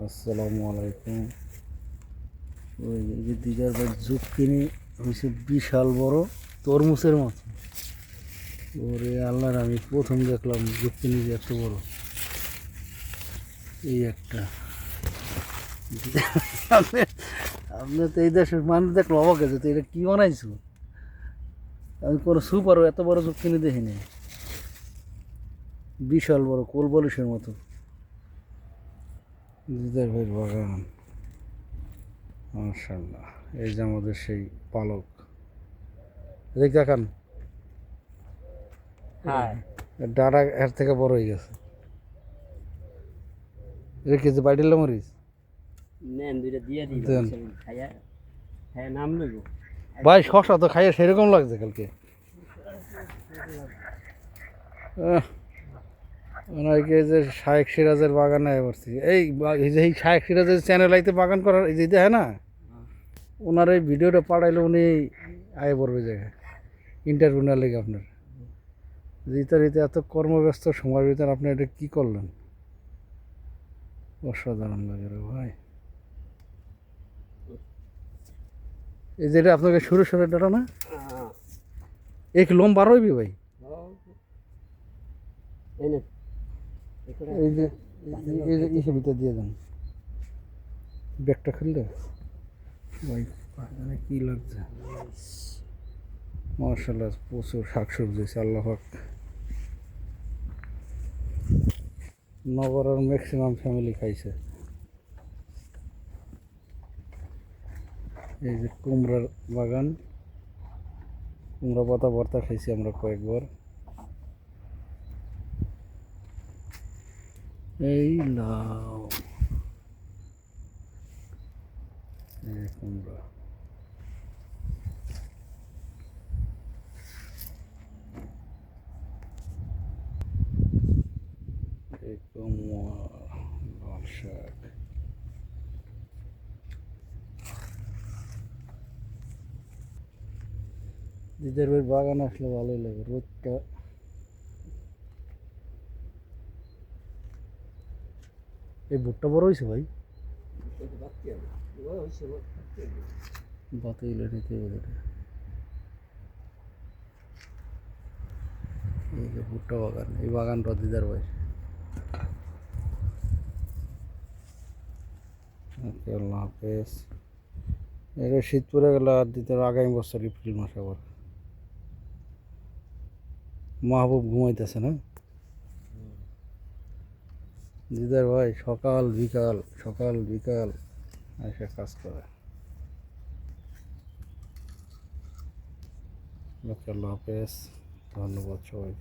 আসসালামু আলাইকুম। ওই যে দিদার ভাই জুক্কিনি হয়েছে বিশাল বড় তরমুজের মতো। ওরে আল্লাহর, আমি প্রথম দেখলাম জুক্কিনি যে এত বড়। এই একটা আপনি আপনি তো এই দেশের মানুষ দেখলো অবাক হয়েছে, তো এটা কী বানাইছো? আমি কোনো সুপারও এত বড় জুক্কিনি দেখিনি। বিশাল বড়, কোল বালিশের মতো। দিদার ভাইয়ের বাগান, মাশাআল্লাহ। এই যে আমাদের সেই পালক, দেখ দেখান। হ্যাঁ, ডাটা এর থেকে বড় হয়ে গেছে। এটা কি যে বাইডেল মরিচ? নেন দুইটা দিয়ে দিই দেন। খাইয়া খাইয়া নাম লইব। ভাই শশা তো খাইয়ে সেরকম লাগছে কালকে। ওনাকে যে শায়েখ সিরাজের বাগানে পড়ছি, এই যে এই শায়েখ সিরাজের চ্যানেল আইতে বাগান করার এই যে দেখে না, ওনার এই ভিডিওটা পাঠাইলে উনি আয় পড়বে জায়গায় ইন্টারভিউ না লেগে আপনার। রীতে এত কর্মব্যস্ত সময়ের ভিতরে আপনি এটা কী করলেন? অসাধারণ লাগে রে ভাই। এই যেটা আপনাকে সরু সরু ডাটা না, এক লোম বার হইবি ভাই। এই যে এই যে ইসে ভিতরে দিয়ে দেন, ব্যাগটা খুললে ভাই বাগানে কী লাগছে। মাশাআল্লাহ, প্রচুর শাকসবজি আছে। আল্লাহ পাক নগরের ম্যাক্সিমাম ফ্যামিলি খাইছে। এই যে কুমড়ার বাগান, কুমড়া পাতা ভর্তা খাইছি আমরা কয়েকবার। এই লাউ, এই কুমড়া, এই কুমড়া, লাল শাক। দিদার ভাই বাগান আসলে ভালোই লাগে। রোদটা এই ভুট্টা বড় হয়েছে ভাই, বাতিলে নিতে হবে। এই যে ভুট্টা বাগান, এই বাগানটা দিদার ভাই। ওকে, আল্লাহ হাফেজ। এটা শীত পড়ে গেল আর দিদার আগামী বছর এপ্রিল মাসে আবার মাহবুব ঘুমাইতেছে না দিদার ভাই? সকাল বিকাল সকাল বিকাল এসে কাজ করে। ওকে, আল্লাহ হাফেজ। ধন্যবাদ সবাই।